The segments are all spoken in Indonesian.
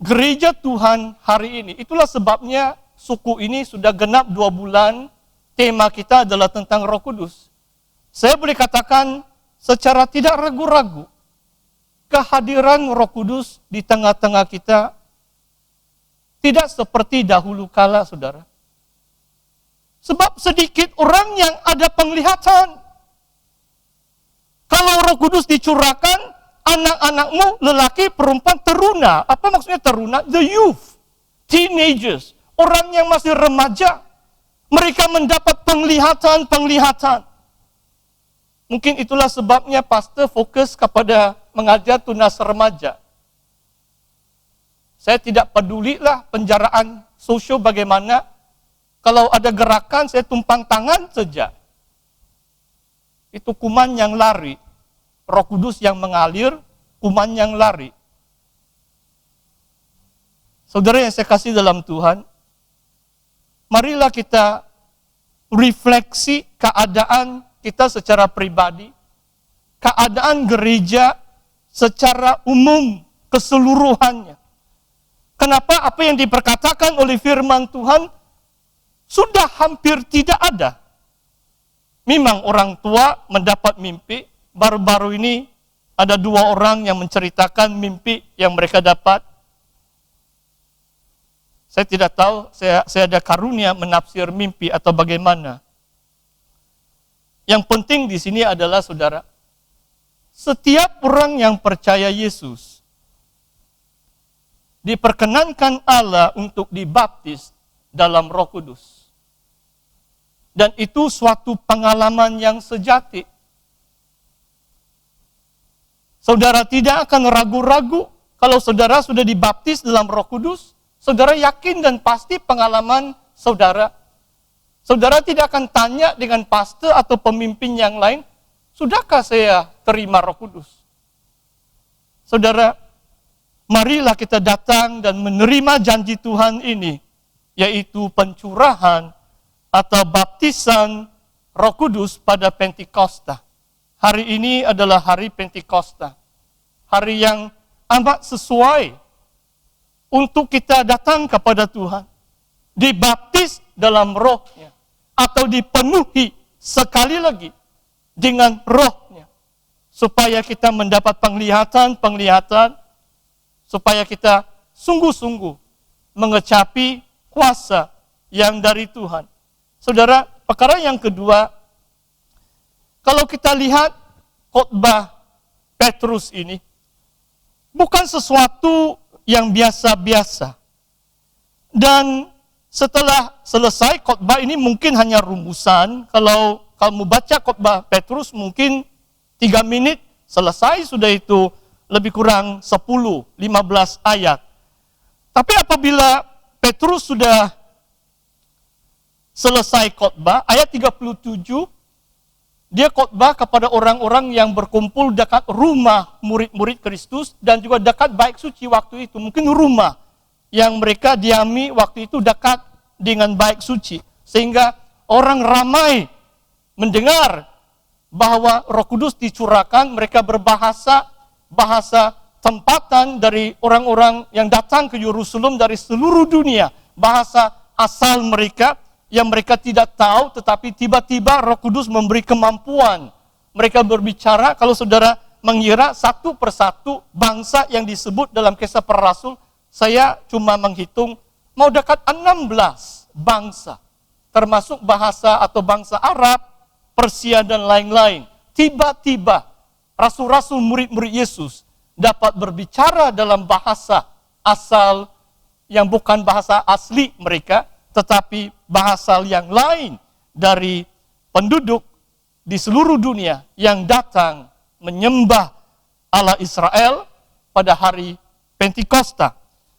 gereja Tuhan hari ini. Itulah sebabnya suku ini sudah genap 2 bulan, tema kita adalah tentang Roh Kudus. Saya boleh katakan secara tidak ragu-ragu, kehadiran Roh Kudus di tengah-tengah kita tidak seperti dahulu kala, saudara. Sebab sedikit orang yang ada penglihatan. Kalau Roh Kudus dicurahkan, anak-anakmu, lelaki, perempuan, teruna. Apa maksudnya teruna? The youth, teenagers, orang yang masih remaja. Mereka mendapat penglihatan. Mungkin itulah sebabnya pastor fokus kepada mengajar tunas remaja. Saya tidak pedulilah penjaraan sosial bagaimana. Kalau ada gerakan, saya tumpang tangan saja. Itu kuman yang lari. Roh Kudus yang mengalir, kuman yang lari. Saudara yang saya kasih dalam Tuhan, marilah kita refleksi keadaan kita secara pribadi, keadaan gereja secara umum, keseluruhannya. Kenapa apa yang diperkatakan oleh firman Tuhan sudah hampir tidak ada. Memang orang tua mendapat mimpi, baru-baru ini ada 2 orang yang menceritakan mimpi yang mereka dapat. Saya tidak tahu, saya ada karunia menafsir mimpi atau bagaimana. Yang penting di sini adalah, saudara, setiap orang yang percaya Yesus diperkenankan Allah untuk dibaptis dalam Roh Kudus. Dan itu suatu pengalaman yang sejati. Saudara tidak akan ragu-ragu kalau saudara sudah dibaptis dalam Roh Kudus. Saudara yakin dan pasti pengalaman saudara. Saudara tidak akan tanya dengan pastor atau pemimpin yang lain, sudahkah saya terima Roh Kudus? Saudara, marilah kita datang dan menerima janji Tuhan ini, yaitu pencurahan atau baptisan Roh Kudus pada Pentakosta. Hari ini adalah hari Pentakosta. Hari yang amat sesuai untuk kita datang kepada Tuhan. Dibaptis dalam Roh-Nya. Atau dipenuhi sekali lagi dengan Roh-Nya. Supaya kita mendapat penglihatan, supaya kita sungguh-sungguh mengecapi kuasa yang dari Tuhan. Saudara, perkara yang kedua, kalau kita lihat khotbah Petrus ini, bukan sesuatu yang biasa-biasa. Dan setelah selesai khotbah ini mungkin hanya rumusan, kalau kamu baca khotbah Petrus mungkin 3 menit selesai, sudah itu lebih kurang 10-15 ayat. Tapi apabila Petrus sudah selesai khotbah, ayat 37, dia khotbah kepada orang-orang yang berkumpul dekat rumah murid-murid Kristus dan juga dekat bait suci waktu itu. Mungkin rumah yang mereka diami waktu itu dekat dengan bait suci. Sehingga orang ramai mendengar bahwa Roh Kudus dicurahkan, mereka berbahasa tempatan dari orang-orang yang datang ke Yerusalem dari seluruh dunia. Bahasa asal mereka yang mereka tidak tahu, tetapi tiba-tiba Roh Kudus memberi kemampuan. Mereka berbicara, kalau saudara mengira satu persatu bangsa yang disebut dalam Kisah Para Rasul, saya cuma menghitung, mau dekat 16 bangsa. Termasuk bahasa atau bangsa Arab, Persia dan lain-lain. Tiba-tiba, rasul-rasul murid-murid Yesus dapat berbicara dalam bahasa asal yang bukan bahasa asli mereka, tetapi bahasa yang lain dari penduduk di seluruh dunia yang datang menyembah Allah Israel pada hari Pentakosta.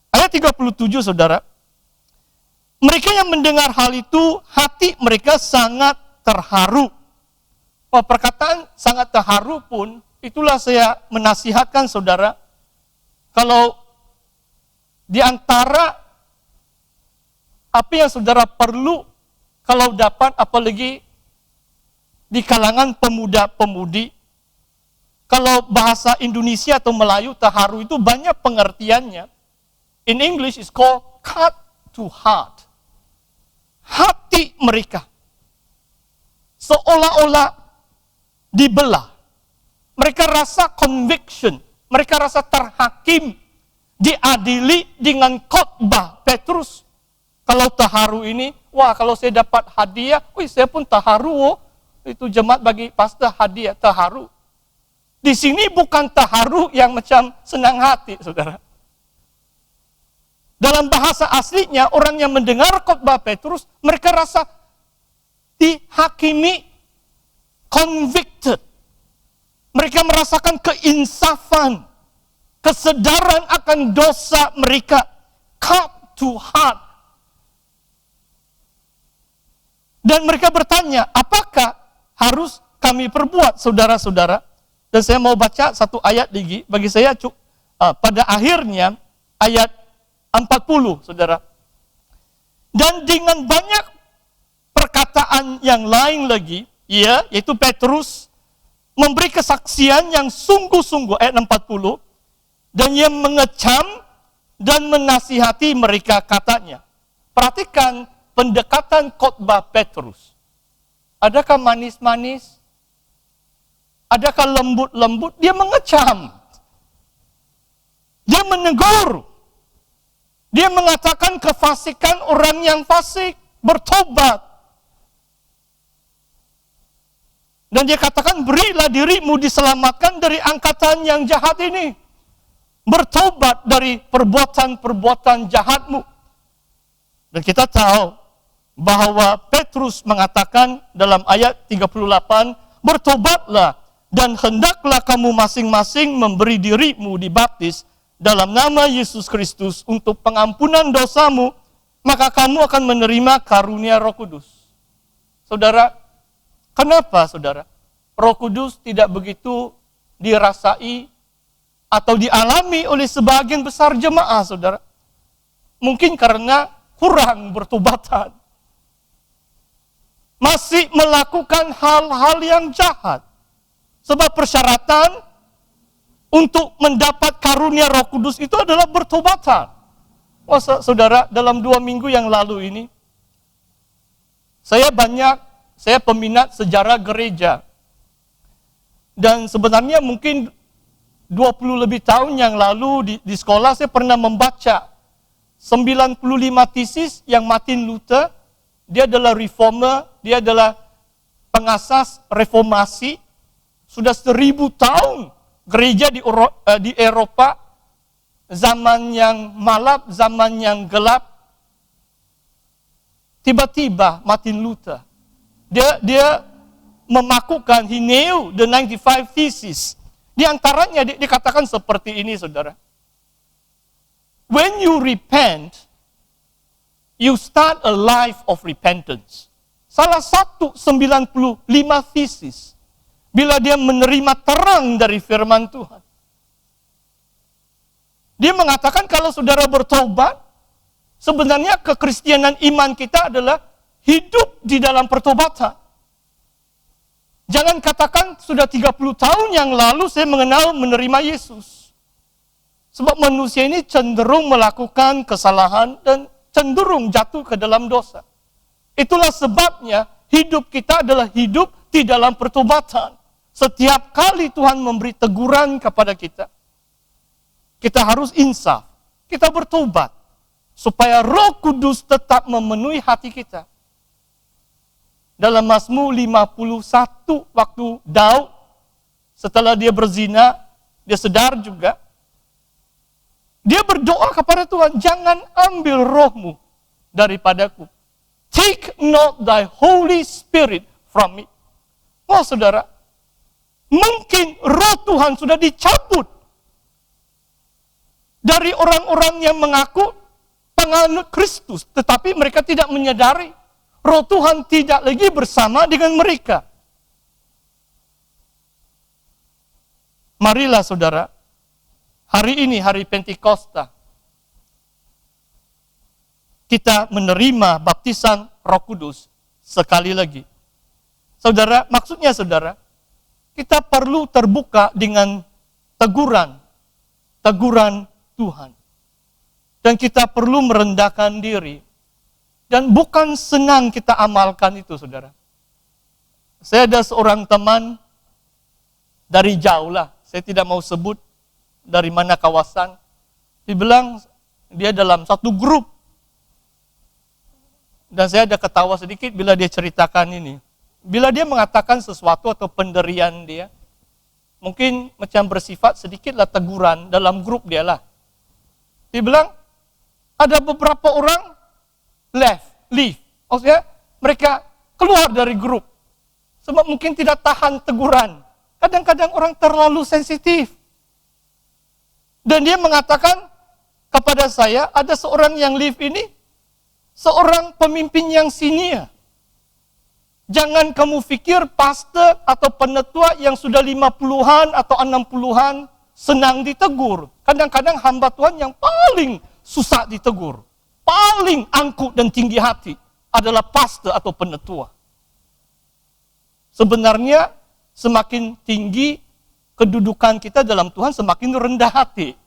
Ayat 37, saudara. Mereka yang mendengar hal itu, hati mereka sangat terharu. Perkataan sangat terharu pun, itulah saya menasihatkan saudara, kalau di antara apa yang saudara perlu kalau dapat, apalagi di kalangan pemuda-pemudi, kalau bahasa Indonesia atau Melayu terharu itu banyak pengertiannya. in English is called cut to heart. Hati mereka seolah-olah dibelah. Mereka rasa conviction, mereka rasa terhakim, diadili dengan khotbah Petrus. Kalau terharu ini, wah kalau saya dapat hadiah, saya pun terharu. Itu jemaat bagi pastor hadiah, terharu. Di sini bukan terharu yang macam senang hati, saudara. Dalam bahasa aslinya, orang yang mendengar khotbah Petrus, mereka rasa dihakimi, convicted. Mereka merasakan keinsafan, kesadaran akan dosa mereka, cut to heart. Dan mereka bertanya, apakah harus kami perbuat, saudara-saudara? Dan saya mau baca satu ayat lagi, bagi saya pada akhirnya ayat 40, saudara. Dan dengan banyak perkataan yang lain lagi, yaitu Petrus memberi kesaksian yang sungguh-sungguh, ayat 40, dan ia mengecam dan menasihati mereka, katanya. Perhatikan pendekatan khotbah Petrus. Adakah manis-manis? Adakah lembut-lembut? Dia mengecam. Dia menegur. Dia mengatakan kefasikan orang yang fasik, bertobat. Dan dia katakan, berilah dirimu diselamatkan dari angkatan yang jahat ini. Bertobat dari perbuatan-perbuatan jahatmu. Dan kita tahu bahwa Petrus mengatakan dalam ayat 38, bertobatlah dan hendaklah kamu masing-masing memberi dirimu dibaptis dalam nama Yesus Kristus untuk pengampunan dosamu, maka kamu akan menerima karunia Roh Kudus. Saudara, kenapa saudara? Roh Kudus tidak begitu dirasai atau dialami oleh sebagian besar jemaah, saudara. Mungkin karena kurang bertobatan. Masih melakukan hal-hal yang jahat. Sebab persyaratan untuk mendapat karunia Roh Kudus itu adalah bertobatan. Saudara, dalam 2 minggu yang lalu ini, saya peminat sejarah gereja. Dan sebenarnya mungkin 20 lebih tahun yang lalu di sekolah saya pernah membaca 95 tesis yang Martin Luther. Dia adalah reformer, dia adalah pengasas reformasi. Sudah 1000 tahun gereja di Eropa, zaman yang malap, zaman yang gelap. Tiba-tiba Martin Luther, dia memakukan, he nailed the 95 thesis. Di antaranya dikatakan seperti ini, saudara. When you repent, you start a life of repentance. Salah satu 95 thesis. Bila dia menerima terang dari firman Tuhan. Dia mengatakan kalau saudara bertobat, sebenarnya kekristenan iman kita adalah hidup di dalam pertobatan. Jangan katakan sudah 30 tahun yang lalu saya menerima Yesus. Sebab manusia ini cenderung melakukan kesalahan dan cenderung jatuh ke dalam dosa. Itulah sebabnya hidup kita adalah hidup di dalam pertobatan. Setiap kali Tuhan memberi teguran kepada kita, kita harus insaf, kita bertobat, supaya Roh Kudus tetap memenuhi hati kita. Dalam Mazmur 51, waktu Daud, setelah dia berzina, dia sedar juga, dia berdoa kepada Tuhan, jangan ambil rohmu daripadaku. Take not thy Holy Spirit from me. Saudara, mungkin roh Tuhan sudah dicabut dari orang-orang yang mengaku penganut Kristus, tetapi mereka tidak menyadari roh Tuhan tidak lagi bersama dengan mereka. Marilah saudara, hari ini, hari Pentakosta, kita menerima baptisan Roh Kudus sekali lagi. Saudara, maksudnya saudara, kita perlu terbuka dengan teguran Tuhan. Dan kita perlu merendahkan diri. Dan bukan senang kita amalkan itu, saudara. Saya ada seorang teman dari jauh lah, saya tidak mau sebut dari mana kawasan. Dibilang dia dalam satu grup. Dan saya ada ketawa sedikit bila dia ceritakan ini. Bila dia mengatakan sesuatu atau penderian dia, mungkin macam bersifat sedikitlah teguran dalam grup dia lah. Dia bilang, ada beberapa orang leave. Maksudnya mereka keluar dari grup. Sebab mungkin tidak tahan teguran. Kadang-kadang orang terlalu sensitif. Dan dia mengatakan kepada saya, ada seorang yang leave ini, seorang pemimpin yang senior. Jangan kamu pikir pastor atau penetua yang sudah 50-an atau 60-an senang ditegur. Kadang-kadang hamba Tuhan yang paling susah ditegur, paling angkuh dan tinggi hati adalah pastor atau penetua. Sebenarnya semakin tinggi kedudukan kita dalam Tuhan, semakin rendah hati.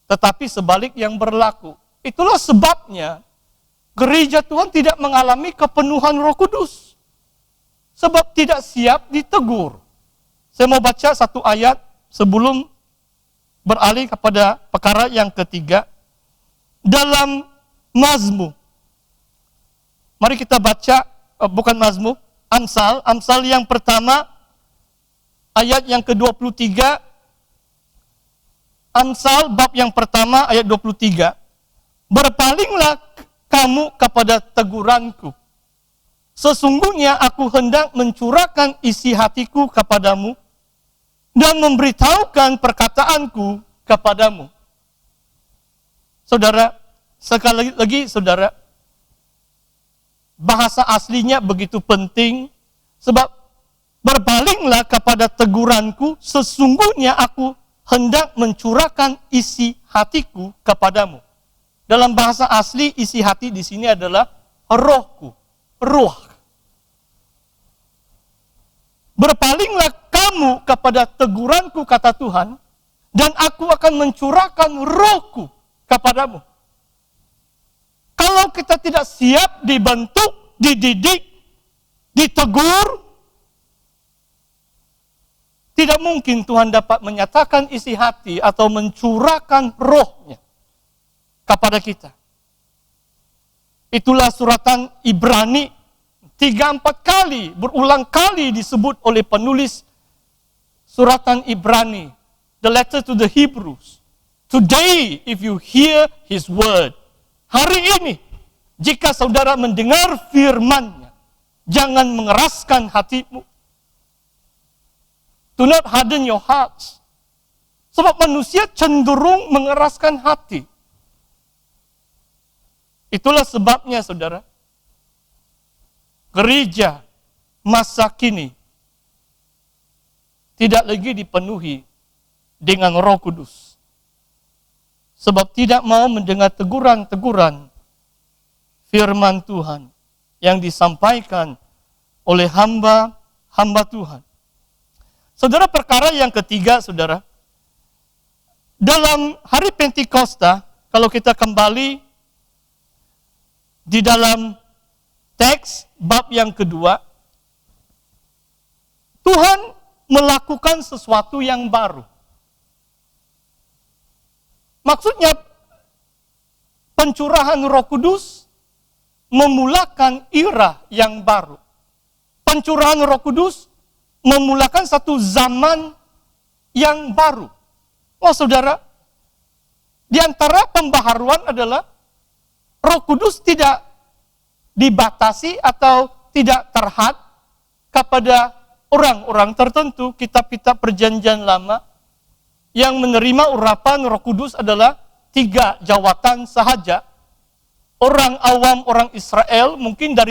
Tetapi sebalik yang berlaku. Itulah sebabnya gereja Tuhan tidak mengalami kepenuhan Roh Kudus. Sebab tidak siap ditegur. Saya mau baca satu ayat sebelum beralih kepada perkara yang ketiga. Dalam Mazmur. Mari kita baca, bukan Mazmur, Amsal yang pertama, ayat yang ke-23. Amsal bab yang pertama, ayat 23. Berpalinglah kamu kepada teguranku. Sesungguhnya aku hendak mencurahkan isi hatiku kepadamu dan memberitahukan perkataanku kepadamu. Saudara, sekali lagi saudara, bahasa aslinya begitu penting sebab berpalinglah kepada teguranku, sesungguhnya aku hendak mencurahkan isi hatiku kepadamu. Dalam bahasa asli, isi hati di sini adalah rohku, ruh. Berpalinglah kamu kepada teguranku, kata Tuhan, dan aku akan mencurahkan rohku kepadamu. Kalau kita tidak siap dibentuk, dididik, ditegur, tidak mungkin Tuhan dapat menyatakan isi hati atau mencurahkan rohnya kepada kita. Itulah suratan Ibrani 3-4 kali, berulang kali disebut oleh penulis suratan Ibrani, the letter to the Hebrews. Today, if you hear His word, hari ini, jika saudara mendengar firman-Nya, jangan mengeraskan hatimu. Do not harden your hearts. Sebab manusia cenderung mengeraskan hati. Itulah sebabnya, saudara, gereja masa kini tidak lagi dipenuhi dengan Roh Kudus. Sebab tidak mau mendengar teguran-teguran firman Tuhan yang disampaikan oleh hamba Tuhan. Saudara, perkara yang ketiga, saudara, dalam hari Pentakosta, kalau kita kembali di dalam teks bab yang kedua, Tuhan melakukan sesuatu yang baru. Maksudnya, pencurahan Roh Kudus memulakan era yang baru. Pencurahan Roh Kudus memulakan satu zaman yang baru. Oh saudara, di antara pembaharuan adalah Roh Kudus tidak dibatasi atau tidak terhad kepada orang-orang tertentu. Kitab-kitab Perjanjian Lama yang menerima urapan Roh Kudus adalah 3 jawatan sahaja. Orang awam, orang Israel, mungkin dari